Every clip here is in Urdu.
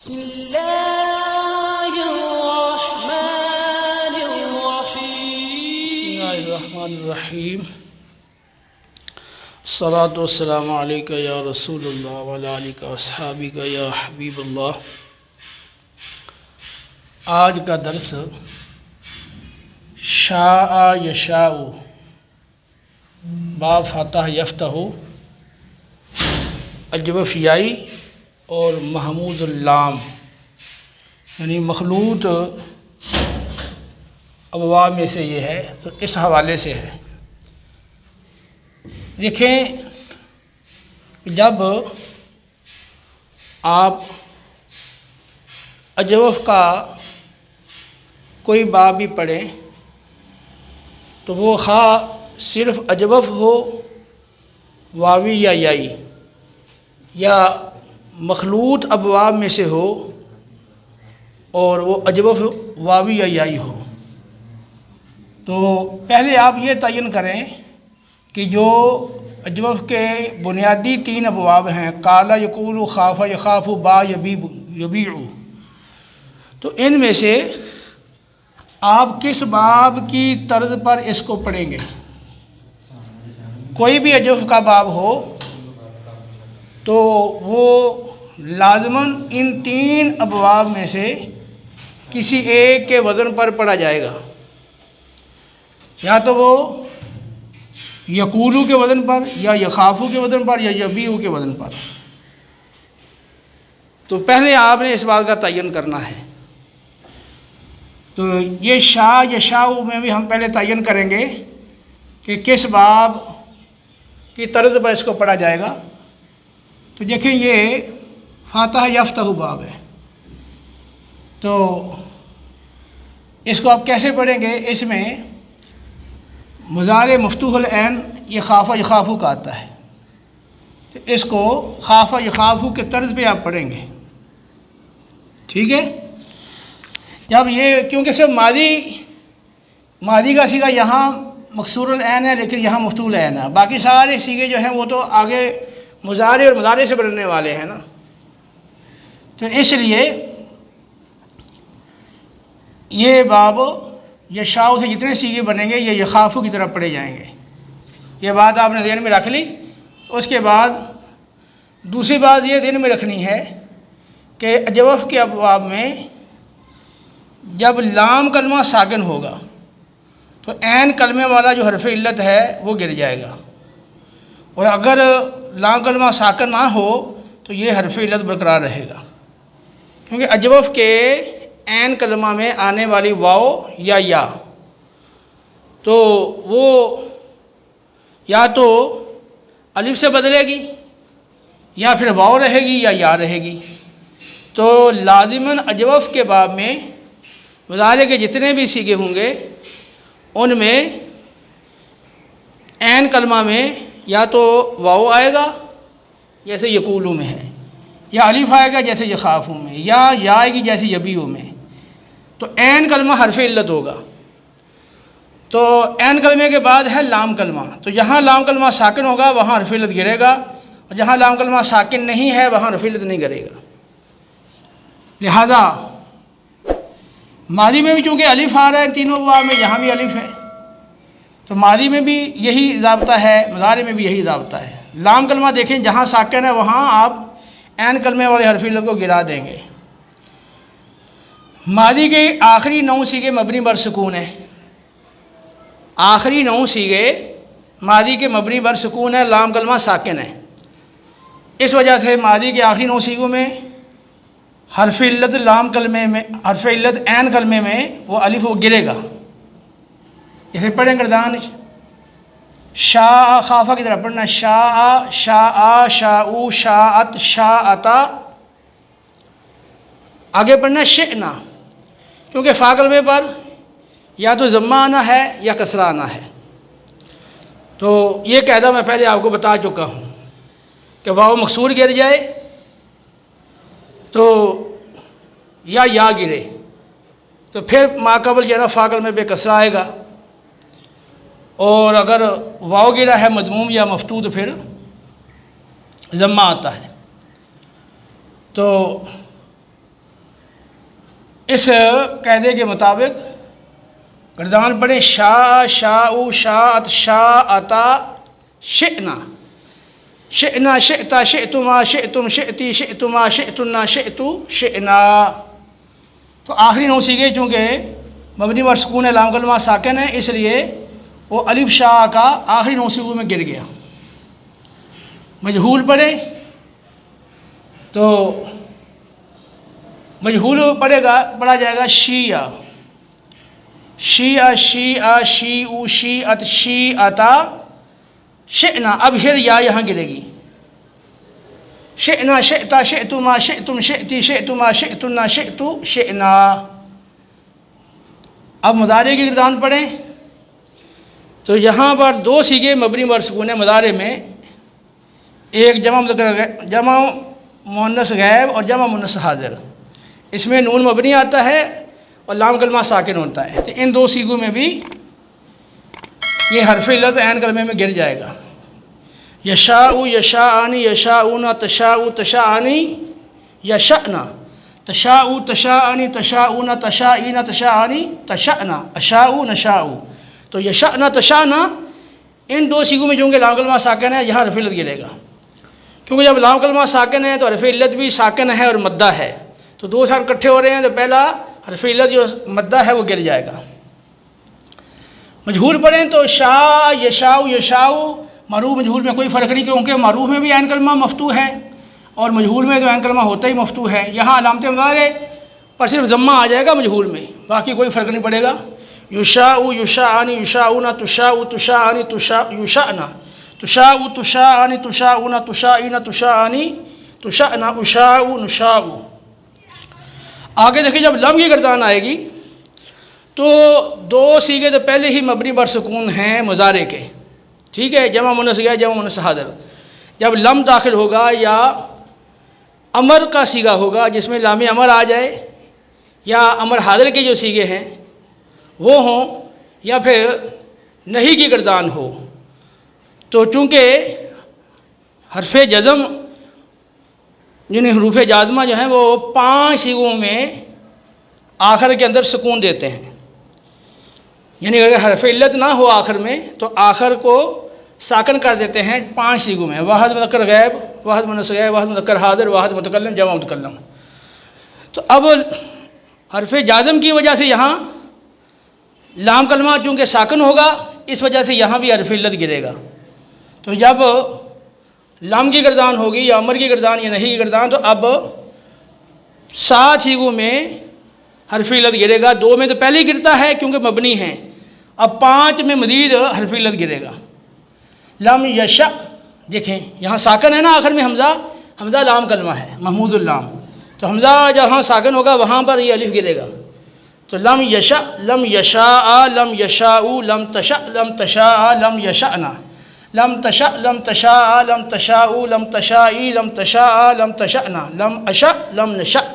بسم اللہ الرحمن الرحیم. بسم اللہ الرحمن الرحیم. الصلاۃ والسلام علیک یا رسول اللہ وعلی آلک واصحابک یا حبیب اللہ. آج کا درس شاء یشاء باب فتح یفتح اجوف یائی اور محمود اللام یعنی مخلوط ابواب میں سے یہ ہے، تو اس حوالے سے ہے. دیکھیں جب آپ اجوف کا کوئی باب بھی پڑھیں تو وہ خواہ صرف اجوف ہو واوی یا یائی، یا مخلوط ابواب میں سے ہو اور وہ اجوف واوی یا یائی ہو، تو پہلے آپ یہ تعین کریں کہ جو اجوف کے بنیادی تین ابواب ہیں قال یقول خاف یخاف با یبیع، تو ان میں سے آپ کس باب کی طرز پر اس کو پڑھیں گے. کوئی بھی اجوف کا باب ہو تو وہ لازماً ان تین ابواب میں سے کسی ایک کے وزن پر پڑھا جائے گا، یا تو وہ یقولو کے وزن پر، یا یخافو کے وزن پر، یا یبیعو کے وزن پر. تو پہلے آپ نے اس بات کا تعین کرنا ہے. تو یہ شاء یشاء میں بھی ہم پہلے تعین کریں گے کہ کس باب کی طرز پر اس کو پڑھا جائے گا. تو دیکھیں یہ فاتح یفتح باب ہے، تو اس کو آپ کیسے پڑھیں گے. اس میں مضارع مفتوح العین یہ خافہ یخافو کا آتا ہے، تو اس کو خافہ یخافو کے طرز پہ آپ پڑھیں گے. ٹھیک ہے. جب یہ کیونکہ صرف ماضی کا سیغہ یہاں مکسور العین ہے لیکن یہاں مفتوح العین ہے، باقی سارے سیغے جو ہیں وہ تو آگے مضارع اور مضارع سے بننے والے ہیں نا. تو اس لیے یہ باب یشاء سے جتنے سیغے بنیں گے یہ یخافو کی طرف پڑھے جائیں گے. یہ بات آپ نے ذہن میں رکھ لی. اس کے بعد دوسری بات یہ ذہن میں رکھنی ہے کہ اجوف کے ابواب میں جب لام کلمہ ساکن ہوگا تو عین کلمے والا جو حرف علت ہے وہ گر جائے گا، اور اگر لام کلمہ ساکن نہ ہو تو یہ حرف علت برقرار رہے گا. کیونکہ اجوف کے عین کلمہ میں آنے والی واو یا تو وہ یا تو الف سے بدلے گی یا پھر واو رہے گی یا رہے گی. تو لازماً اجوف کے باب میں مضارع کے جتنے بھی سیغے ہوں گے ان میں عین کلمہ میں یا تو واو آئے گا جیسے یقولو میں ہے، یا الف آئے گا جیسے یخافو میں، یا آئے گی جیسے یبیعو میں. تو عین کلمہ حرف علت ہوگا. تو عین کلمے کے بعد ہے لام کلمہ، تو جہاں لام کلمہ ساکن ہوگا وہاں حرف علت گرے گا، اور جہاں لام کلمہ ساکن نہیں ہے وہاں حرف علت نہیں گرے گا. لہذا ماضی میں بھی چونکہ الف آ رہا ہے تینوں باب میں، جہاں بھی الف ہے تو ماضی میں بھی یہی ضابطہ ہے، مضارع میں بھی یہی ضابطہ ہے. لام کلمہ دیکھیں جہاں ساکن ہے وہاں آپ عین کلمے والے حرف علت کو گرا دیں گے. ماضی کے آخری 9 سیغے مبنی بر سکون ہیں. آخری 9 سیغے ماضی کے مبنی بر سکون ہے، لام کلمہ ساکن ہے. اس وجہ سے ماضی کے آخری 9 سیغوں میں حرف علت لام کلمے میں، حرف علت عین کلمے میں وہ الف وہ گرے گا. جیسے پڑھیں گردان شاء خافہ کی طرح پڑھنا شاء شاء شاءت شاءتا. آگے پڑھنا شئنا، کیونکہ فا کلمے پر یا تو ضمہ آنا ہے یا کسرہ آنا ہے. تو یہ قاعدہ میں پہلے آپ کو بتا چکا ہوں کہ واو مکسور گر جائے تو یا گرے تو پھر ماقبل جو ہے نا فا کلمے پہ کسرہ آئے گا، اور اگر واو گرا ہے مضموم یا مفتوح تو پھر ضمہ آتا ہے. تو اس قاعدے کے مطابق گردان پڑھیں شاء شاء شاءت شاءتا شئنا شئنا شئتا شئتما شئتم شئتی شئتما شئتنا شئتو شئنا. تو آخری نو سیگے چونکہ مبنی پر سکون ہے لام کلمہ ساکن ہے اس لیے وہ الف شاء کا آخری نو سیگوں میں گر گیا. مجہول پڑھے تو مجہول پڑھا جائے گا شیعہ شیعہ شیعہ شیعو شیعت شیعتا شئنا. اب پھر یا یہاں گرے گی شئنا شئتا شئتما شئتم شئتی شئتما شئتنا شئتو شئنا. اب مضارع کی گردان پڑھیں تو یہاں پر دو سیگے مبنی پر سکون ہے مضارع میں. ایک جمع مؤنث غائب اور جمع مؤنث حاضر. اس میں نون مبنی آتا ہے اور لام کلمہ ساکن ہوتا ہے. تو ان دو سیگوں میں بھی یہ حرف علت عین کلمے میں گر جائے گا. یشاء یشاءانی یشاءون تشاء تشاءانی یشأنا تشاء تشاءانی تشاءون تشاءین تشاءانی تشأنا اشاء نشاء. تو یشأنا تشاءنا ان دو سیگوں میں چونکہ لام کلمہ ساکن ہے یہاں حرف علت گرے گا. کیونکہ جب لام کلمہ ساکن ہے تو حرف علت بھی ساکن ہے اور مدہ ہے. تو دو ساتھ اکٹھے ہو رہے ہیں تو پہلا حرف علت جو مدہ ہے وہ گر جائے گا. مجہول پڑھیں تو شاء یشاء یشاء معروف مجہول میں کوئی فرق نہیں کیونکہ معروف میں بھی عین کلمہ مفتوح ہے اور مجہول میں تو عین کلمہ ہوتا ہی مفتوح ہے. یہاں علامت مضارع پر صرف ضمہ آ جائے گا مجہول میں باقی کوئی فرق نہیں پڑے گا. یشاء یشاءانی یشاءون تشاء تشاءانی یشأنا تشاء تشاءانی تشاءون تشاءین تشاءانی تشأنا اشاء نشاء. آگے دیکھیں جب لم کی گردان آئے گی تو دو سیگے تو پہلے ہی مبنی بر سکون ہیں مضارع کے. ٹھیک ہے جمع مؤنث غائب جمع مؤنث حاضر. جب لم داخل ہوگا یا امر کا سیگا ہوگا جس میں لام امر آ جائے یا امر حاضر کے جو سیگے ہیں وہ ہوں یا پھر نہیں کی گردان ہو تو چونکہ حرف جزم یعنی حروف جازمہ جو ہیں وہ 5 سیگوں میں آخر کے اندر سکون دیتے ہیں. یعنی اگر حرف علت نہ ہو آخر میں تو آخر کو ساکن کر دیتے ہیں 5 سیگوں میں. واحد مذکر غائب واحد مؤنث غائب واحد مذکر حاضر واحد متکلم جمع متکلم. تو اب حرف جازم کی وجہ سے یہاں لام کلمہ چونکہ ساکن ہوگا اس وجہ سے یہاں بھی حرف علت گرے گا. تو جب لام کی گردان ہوگی یا امر کی گردان یا نہیں کی گردان تو اب 7 سیگوں میں حرف علت گرے گا. 2 میں تو پہلے ہی گرتا ہے کیونکہ مبنی ہیں. اب 5 میں مزید حرف علت گرے گا. لم یشاء دیکھیں یہاں ساکن ہے نا آخر میں حمزہ لام کلمہ ہے محمود اللام. تو حمزہ جہاں ساکن ہوگا وہاں پر یہ الف گرے گا. تو لم یشاء لم یشاء لم یشاء لم تشاء لم تشاء لم یشأنا لم تشاء لم تشاء لم تشاء لم تشائی لم تشاء لم تشأنا لم اشاء لم نشاء.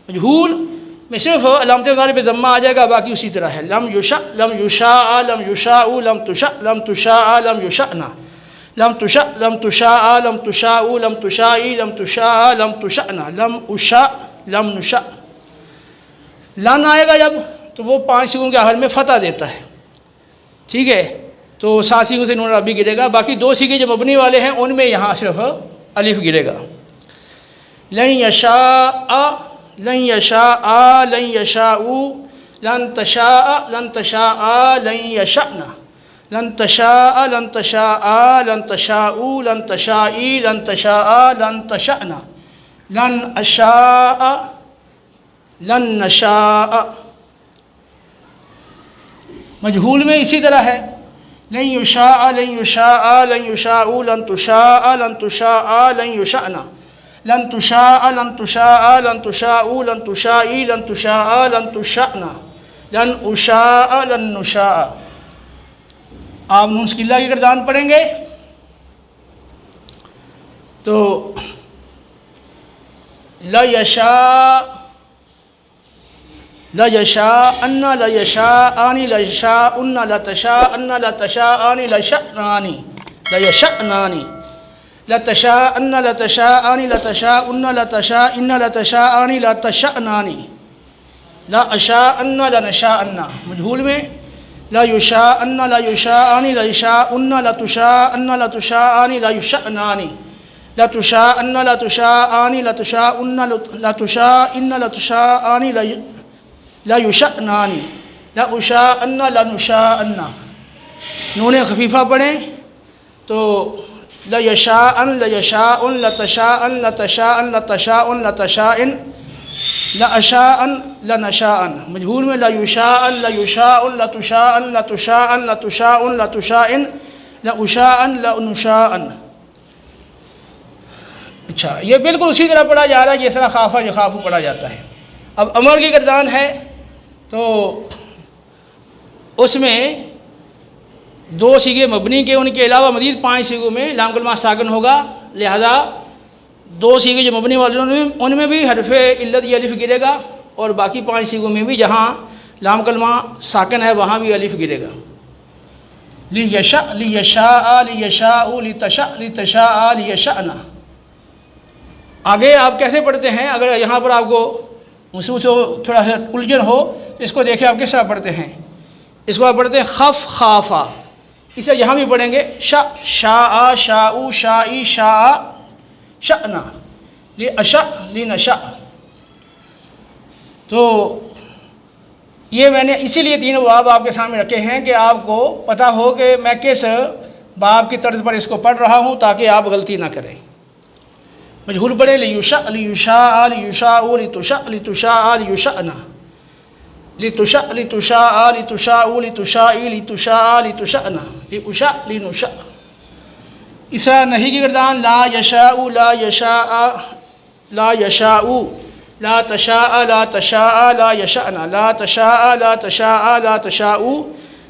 مجہول میں صرف علامت مضارع پہ ضمہ آ جائے گا باقی اسی طرح ہے. لم یشاء لم یشاء لم یشاء لم تشاء لم تشاء لم یشأنا لم تشاء لم تشاء لم تشاء لم تشائی لم تشاء لم تشأنا لم اشاء لم نشاء. لن آئے گا جب تو وہ 5 سیگوں کے آخر میں فتح دیتا ہے. ٹھیک ہے تو 7 سیگوں سے نون عربی گرے گا. باقی 2 سیگے جو مبنی والے ہیں ان میں یہاں صرف الف گرے گا. لن یشاء لن یشاء لن یشاء لن تشاء لن تشاء لن یشأنا لن تشاء لن تشاء لن تشاء لن تشائی لن تشاء لن تشأنا لن اشاء لن نشاء. مجہول میں اسی طرح ہے لن یشاء لن یشاء لن یشاء لن تشاء لن تشاء لن یشأنا لن تشاء لن تشاء لن تشاء لن تشائی لن تشاء لن تشأنا لن اشاء لن نشاء. آپ نون سکلہ کی گردان پڑھیں گے تو لا یشاء لا یشاءن لا یشاءانی لا یشاءن لا تشاءن لا تشاءانی لا یشأنانی لا یشأنانی لا تشاءن لا تشاءانی لا تشاءن لا تشاءن لا تشاءانی لا تشأنانی. لا اشاءن لا نشاءن، مجہول میں لا یشاءن لا یشاءان لا یشاءن لا تشاءن لا تشاءان لا یشاءنان، لا تشاءن لا تشاءان لا تشاءن لا تشاءن لا تشاءان لا یشاءنان، لا اشاءن لا نشاءن، نون خفیفہ پڑھیں تو لا یشاءن لا یشاءن لا تشاءن لا تشاءن لا تشاءن لا تشاءن لا اشاءن لا نشاءن، مجہول میں لا یشاءن لا یشاءن لا تشاءن لا تشاءن لا تشاءن لا تشاءن لا اشاءن لا نشاءن۔ اچھا، یہ بالکل اسی طرح پڑھا جا رہا ہے جس طرح خافہ یخافو پڑھا جاتا ہے۔ اب امر کی گردان ہے تو اس میں دو سیغے مبنی کے، ان کے علاوہ مزید 5 سیغوں میں لام کلمہ ساکن ہوگا، لہذا 2 سیغے جو مبنی والے ان میں بھی حرف علت یہ الف گرے گا، اور باقی 5 سیغوں میں بھی جہاں لام کلمہ ساکن ہے وہاں بھی الف گرے گا۔ لیشاء لیشاء لیشاء لتشاء لتشاء لیشاءنا، آگے آپ کیسے پڑھتے ہیں؟ اگر یہاں پر آپ کو محسوس ہو تھوڑا سا الجھن ہو تو اس کو دیکھیں آپ کس طرح پڑھتے ہیں۔ اس کو آپ پڑھتے ہیں خف خافا، اسے یہاں بھی پڑھیں گے شا شاء شاؤ شائی شاء شأنا لأشاء لنشاء۔ تو یہ میں نے اسی لیے 3 باب آپ کے سامنے رکھے ہیں کہ آپ کو پتہ ہو کہ میں کس باب کی طرز پر اس کو پڑھ رہا ہوں تاکہ آپ غلطی نہ کریں۔ مجہول پڑھیں لیشاء لیشاء لیشاء لتشاء لتشاء لیشاءنا، لتشاء لتشاء لتشاء لتشاء لتشاء لتشاءنا لأشاء لنشاء۔ اس طرح نہیں کی گردان لا یشاء لا یشاء لا یشاء لا تشاء لا تشاء لا یشاءنا، لا تشاء لا تشاء لا تشاء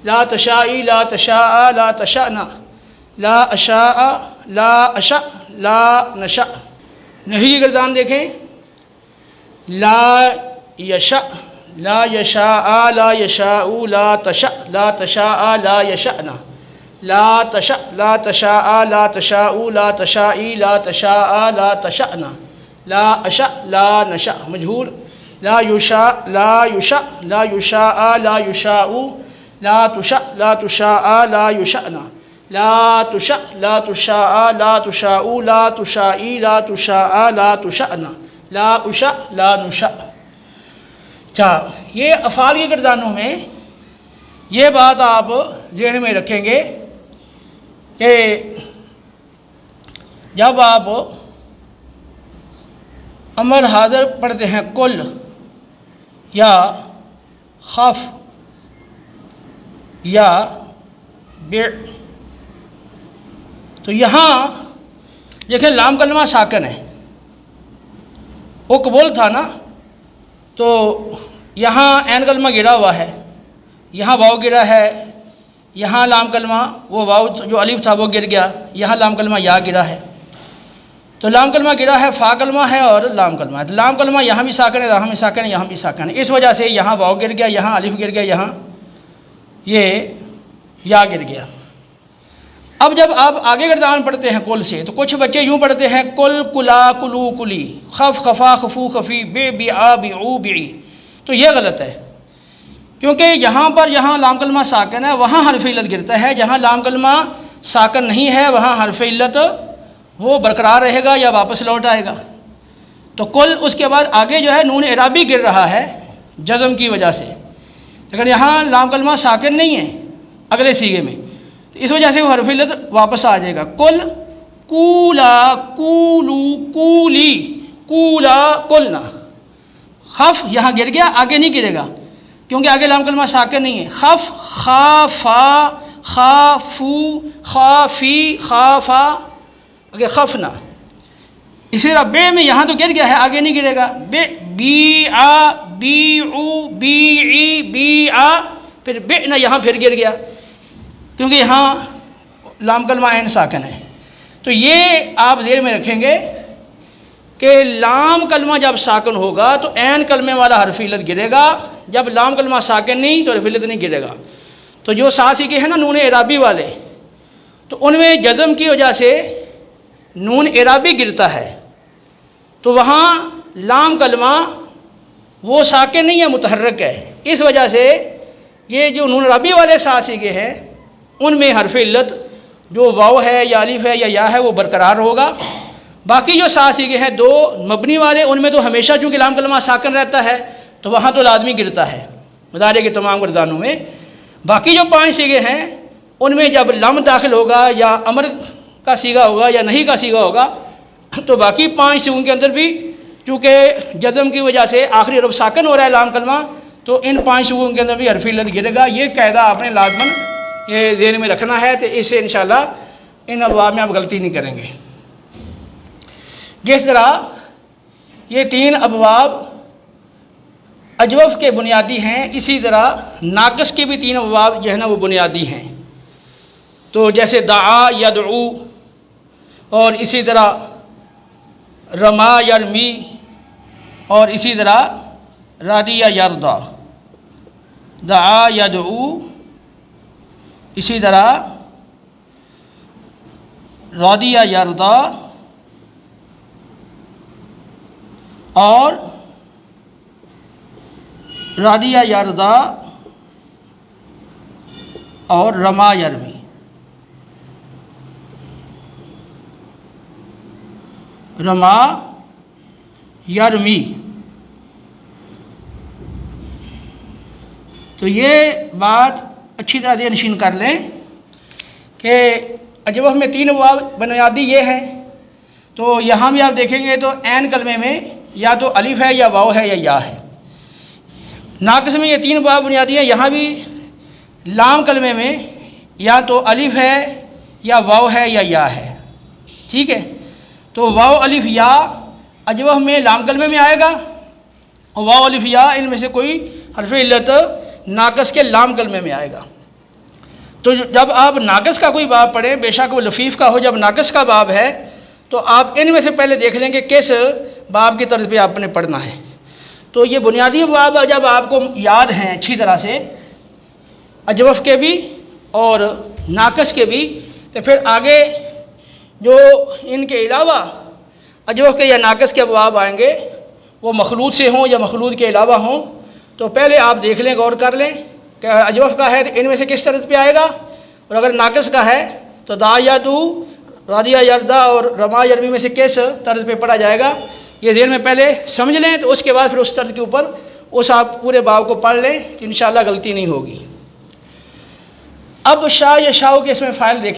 لا تشاء لا تشاء لا تشاءنا، لا اشاء لا اشاء لا نشاء۔ نہیں کی گردان دیکھیں لا یشاء لا یشاء لا یشاء لا تشاء لا تشاء لا یشاءنا، لا تشاء لا تشاء لا تشاء لا تشاء لا تشاء لا تشاءنا، لا اشاء لا نشاء، مجہول لا یشاء لا یشاء لا یشاء لا یشاء لا تشاء لا تشاء لا یشاءنا، لا تشاء لا تشاء لا تشاء لا تشاء لا تشاء لا تشاءنا، لا اشاء لا نشاء۔ اچھا، یہ افعال کی گردانوں میں یہ بات آپ ذہن میں رکھیں گے کہ جب آپ امر حاضر پڑھتے ہیں کل یا خف یا بع، تو یہاں دیکھیں لام کلمہ ساکن ہے، وہ قبول تھا نا، تو یہاں عین کلمہ گرا ہوا ہے، یہاں واو گرا ہے، یہاں لام کلمہ وہ واو جو الف تھا وہ گر گیا، یہاں لام کلمہ یا گرا ہے، تو لام کلمہ گرا ہے، فا کلمہ ہے اور لام کلمہ ہے، لام کلمہ یہاں بھی ساکن ہے، یہاں بھی ساکن ہے، یہاں بھی ساکن ہے، اس وجہ سے یہاں واو گر گیا، یہاں الف گر گیا، یہاں یہ یا گر گیا۔ اب جب آپ آگے گردان پڑھتے ہیں کل سے تو کچھ بچے یوں پڑھتے ہیں کل کلا کلو کلی، خف خفا خفو خفی بے بیا بیعو بیعی، تو یہ غلط ہے، کیونکہ یہاں پر جہاں لام کلمہ ساکن ہے وہاں حرف علت گرتا ہے، جہاں لام کلمہ ساکن نہیں ہے وہاں حرف علت وہ برقرار رہے گا یا واپس لوٹ آئے گا۔ تو کل اس کے بعد آگے جو ہے نون اعرابی گر رہا ہے جزم کی وجہ سے، لیکن یہاں لام کلمہ ساکن نہیں ہے اگلے سیغے میں، تو اس وجہ سے وہ حرف علت واپس آ جائے گا۔ کل کولا کولو کولی کولا کلنا، خف یہاں گر گیا، آگے نہیں گرے گا کیونکہ آگے لام کلمہ ساکن نہیں ہے۔ خف خافا خافو خافی خافا، آگے خفنا۔ اسی طرح بے میں یہاں تو گر گیا ہے، آگے نہیں گرے گا۔ بے بیعا بیعو بیعی بیعا، پھر بئنا یہاں پھر گر گیا کیونکہ یہاں لام کلمہ عین ساکن ہے۔ تو یہ آپ ذہن میں رکھیں گے کہ لام کلمہ جب ساکن ہوگا تو عین کلمے والا حرف علت گرے گا، جب لام کلمہ ساکن نہیں تو حرف علت نہیں گرے گا۔ تو جو ساتھ سیکھے ہیں نا نون اعرابی والے، تو ان میں جزم کی وجہ سے نون اعرابی گرتا ہے، تو وہاں لام کلمہ وہ ساکن نہیں ہے، متحرک ہے۔ اس وجہ سے یہ جو نون رابی والے 7 سیغے ہیں ان میں حرف علت جو واو ہے یا الف ہے یا یا ہے وہ برقرار ہوگا۔ باقی جو 7 سیغے ہیں 2 مبنی والے، ان میں تو ہمیشہ چونکہ لام کلمہ ساکن رہتا ہے تو وہاں تو لازمی گرتا ہے مضارع کے تمام گردانوں میں۔ باقی جو 5 سیغے ہیں ان میں جب لم داخل ہوگا یا امر کا سیغہ ہوگا یا نہیں کا سیغہ ہوگا تو باقی 5 سیغوں کے اندر بھی چونکہ جزم کی وجہ سے آخری حرف ساکن ہو رہا ہے لام کلمہ، تو ان 5 سیغوں کے اندر بھی حرف علت گرے گا۔ یہ قاعدہ آپ نے لازماً یہ ذہن میں رکھنا ہے، تو اس سے انشاءاللہ ان ابواب میں آپ غلطی نہیں کریں گے۔ جس طرح یہ 3 ابواب اجوف کے بنیادی ہیں، اسی طرح ناقص کے بھی 3 ابواب جو ہے نا وہ بنیادی ہیں۔ تو جیسے دعا یدعو، اور اسی طرح رما یرمی، اور اسی طرح رادیہ یردا۔ دعا یدعو، اسی طرح رادیہ یردا، اور رادیہ یردا اور رما یرمی۔ رما یرمی، تو یہ بات اچھی طرح ذہن نشین کر لیں کہ اجوف میں 3 ابواب بنیادی یہ ہیں۔ تو یہاں بھی آپ دیکھیں گے تو عین کلمے میں یا تو الف ہے یا واو ہے یا یا ہے۔ ناقص میں یہ 3 ابواب بنیادی ہیں، یہاں بھی لام کلمے میں یا تو الف ہے یا واو ہے یا یا ہے، ٹھیک ہے۔ تو واو الف یا اجوف میں لام کلمے میں آئے گا، اور واو الف یا ان میں سے کوئی حرف علت ناقص کے لام کلمے میں آئے گا۔ تو جب آپ ناقص کا کوئی باب پڑھیں، بے شک وہ لفیف کا ہو، جب ناقص کا باب ہے تو آپ ان میں سے پہلے دیکھ لیں کہ کس باب کی طرز پہ آپ نے پڑھنا ہے۔ تو یہ بنیادی باب جب آپ کو یاد ہیں اچھی طرح سے اجوف کے بھی اور ناقص کے بھی، تو پھر آگے جو ان کے علاوہ اجوف کے یا ناقص کے ابواب آئیں گے وہ مخلوط سے ہوں یا مخلوط کے علاوہ ہوں، تو پہلے آپ دیکھ لیں، غور کر لیں کہ اجوف کا ہے تو ان میں سے کس طرز پہ آئے گا، اور اگر ناقص کا ہے تو دا یا دو، رادیہ یردا اور رما یرمی میں سے کس طرز پہ پڑھا جائے گا۔ یہ ذہن میں پہلے سمجھ لیں، تو اس کے بعد پھر اس طرز کے اوپر اس آپ پورے باب کو پڑھ لیں کہ انشاءاللہ غلطی نہیں ہوگی۔ اب شاہ یا شاہو کے اس میں فائل دیکھیں۔